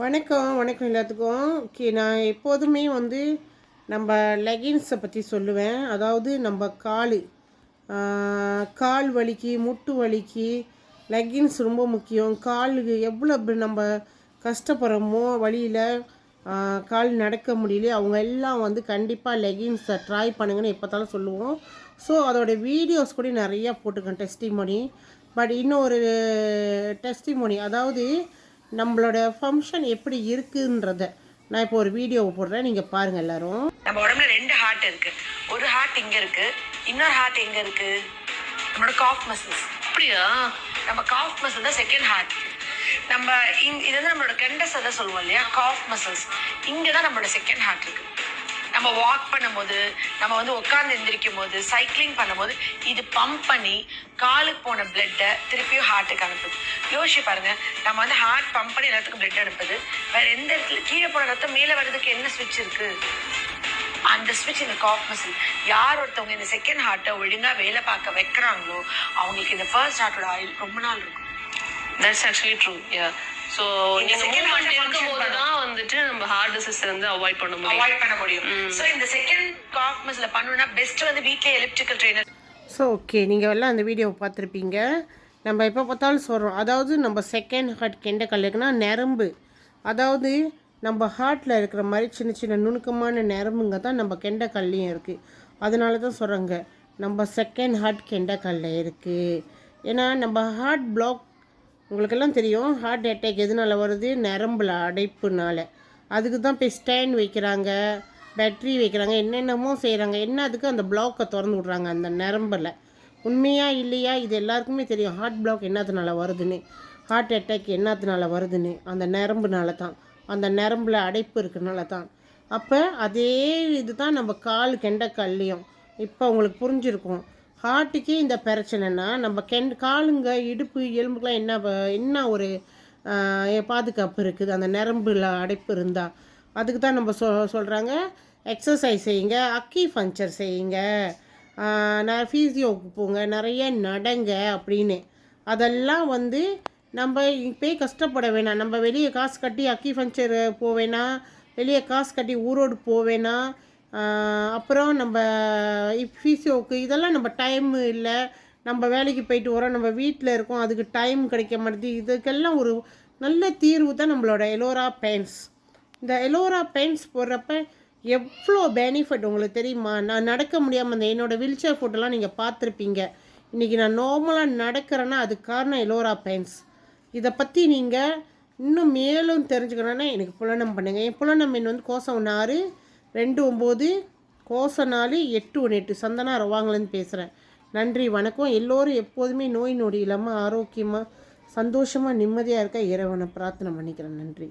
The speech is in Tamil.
வணக்கம் வணக்கம் எல்லாத்துக்கும். ஓகே, நான் எப்போதுமே நம்ம லெகின்ஸை பற்றி சொல்லுவேன். அதாவது நம்ம கால் வலிக்கு, முட்டு வலிக்கு லெகின்ஸ் ரொம்ப முக்கியம். காலுக்கு எவ்வளோ நம்ம கஷ்டப்படுறோமோ, வழியில் கால் நடக்க முடியல, அவங்க எல்லாம் கண்டிப்பாக லெகின்ஸை ட்ரை பண்ணுங்கன்னு எப்போத்தாலும் சொல்லுவோம். ஸோ அதோடய வீடியோஸ் கூட நிறையா போட்டிருக்கேன், டெஸ்டிமோனி. பட் இன்னொரு டெஸ்டிமோனி, அதாவது நம்மளோட ஃபங்க்ஷன் எப்படி இருக்குன்றத நான் இப்போ ஒரு வீடியோவை போடுறேன், நீங்கள் பாருங்கள் எல்லாரும். நம்ம உடம்புல 2 ஹார்ட் இருக்கு. ஒரு ஹார்ட் இங்கே இருக்கு, இன்னொரு ஹார்ட் எங்கே இருக்கு? நம்மளோட காஃப் மசில்ஸ். அப்படியா? நம்ம காஃப் மசில் தான் செகண்ட் ஹார்ட். நம்ம இது நம்மளோட கெண்டஸை சொல்லுவோம் இல்லையா, காஃப் மசில்ஸ். இங்கே தான் நம்மளோட செகண்ட் ஹார்ட் இருக்கு. நம்ம வாக் பண்ணும்போது, நம்ம உட்காந்து எந்திரிக்கும் போது, சைக்கிளிங் பண்ணும்போது இது பம்ப் பண்ணி காலுக்கு போன பிளட்டை திருப்பியும் ஹார்ட்டுக்கு அனுப்புது. யோசிச்சு பாருங்க, நம்ம ஹார்ட் பம்ப் பண்ணி எல்லாத்துக்கும் பிளட் அனுப்புது. வேற எந்த இடத்துல கீழே போன ரத்தம் மேலே வர்றதுக்கு என்ன ஸ்விட்ச் இருக்கு? அந்த ஸ்விட்ச் இந்த காஃப் மசில். யார் ஒருத்தவங்க இந்த செகண்ட் ஹார்ட்டை ஒழுங்கா வேலை பார்க்க வைக்கிறாங்களோ அவங்களுக்கு இந்த ஃபர்ஸ்ட் ஹார்ட்டோட ஆயில் ரொம்ப நாள் இருக்கும். That's actually true. Yeah. So நீங்கள் செகண்ட் ஹார்ட் இருக்கும்போது தான் நம்ம ஹார்ட் டிசீஸ் அவாய்ட் பண்ண முடியும். ஸோ இந்த செகண்ட் காஃப் மசில் பண்ணணும்னா பெஸ்ட் வீட்லயே எலிப்டிக்கல் ட்ரெயினர். ஸோ ஓகே, நீங்கள் எல்லாம் அந்த வீடியோவை பார்த்துருப்பீங்க. நம்ம எப்போ பார்த்தாலும் சொல்கிறோம், அதாவது நம்ம செகண்ட் ஹார்ட் கெண்டக்கல் இருக்குன்னா நரம்பு, அதாவது நம்ம ஹார்ட்டில் இருக்கிற மாதிரி சின்ன சின்ன நுணுக்கமான நரம்புங்க தான் நம்ம கெண்டக்கல்லையும் இருக்குது. அதனால தான் சொல்கிறாங்க நம்ம செகண்ட் ஹார்ட் கெண்டக்கல்ல இருக்குது. ஏன்னா நம்ம ஹார்ட் பிளாக், உங்களுக்கெல்லாம் தெரியும் ஹார்ட் அட்டாக் எதனால் வருது? நரம்பில் அடைப்புனால. அதுக்கு தான் போய் ஸ்டேண்ட் வைக்கிறாங்க, பேட்ரி வைக்கிறாங்க, என்னென்னமோ செய்கிறாங்க. என்ன அதுக்கு? அந்த பிளாக்கை திறந்து விட்றாங்க அந்த நரம்பில். உண்மையா இல்லையா? இது எல்லாருக்குமே தெரியும் ஹார்ட் பிளாக் என்னத்தினால வருதுன்னு, ஹார்ட் அட்டாக் என்னத்தினால வருதுன்னு. அந்த நரம்புனால தான், அந்த நரம்பில் அடைப்பு இருக்கிறனால தான். அப்போ அதே இது தான் நம்ம கெண்டக்கால்லையும். இப்போ உங்களுக்கு புரிஞ்சிருக்கும். ஹார்ட்டுக்கே இந்த பிரச்சனைனா நம்ம காலுங்க, இடுப்பு, எலும்புக்கெலாம் என்ன ஒரு பாதுகாப்பு இருக்குது அந்த நரம்பில் அடைப்பு இருந்தால்? அதுக்கு தான் நம்ம சொல்கிறாங்க எக்ஸசைஸ் செய்யுங்க, அக்கிபஞ்சர் செய்யுங்க, நான் ஃபிசியோவுக்கு போங்க, நிறைய நடங்க அப்படின்னு. அதெல்லாம் நம்ம இப்போ கஷ்டப்பட வேணாம். நம்ம வெளியே காசு கட்டி அக்கிபஞ்சர் போவேனா, வெளியே காசு கட்டி ஊரோடு போவேனா, அப்புறம் நம்ம ஃபிசியோவுக்கு இதெல்லாம் நம்ம டைம் இல்லை. நம்ம வேலைக்கு போயிட்டு வரோம், நம்ம வீட்டில் இருக்கோம், அதுக்கு டைம் கிடைக்க மாட்டேது. இதுக்கெல்லாம் ஒரு நல்ல தீர்வு தான் நம்மளோட எலோரா பெயிண்ட்ஸ். இந்த எலோரா பெயிண்ட்ஸ் போடுறப்ப எவ்வளோ பெனிஃபிட் உங்களுக்கு தெரியுமா? நான் நடக்க முடியாமல் அந்த என்னோடய வீல்சேர் ஃபோட்டோலாம் நீங்கள் பார்த்துருப்பீங்க. இன்றைக்கி நான் நார்மலாக நடக்கிறேன்னா அதுக்கு காரணம் எலோரா பெயிண்ட்ஸ். இதை பற்றி நீங்கள் இன்னும் மேலும் தெரிஞ்சுக்கணுன்னா எனக்கு புலனம் பண்ணுங்கள். என் புலனம் எண் கோசம் 6 29 கோசம் 4 818 சந்தனா ரவாங்கலேருந்து பேசுகிறேன். நன்றி, வணக்கம். எல்லோரும் எப்போதுமே நோய் நொடி இல்லாமல் ஆரோக்கியமாக சந்தோஷமாக நிம்மதியாக இருக்க இறைவனை பிரார்த்தனை பண்ணிக்கிறேன். நன்றி.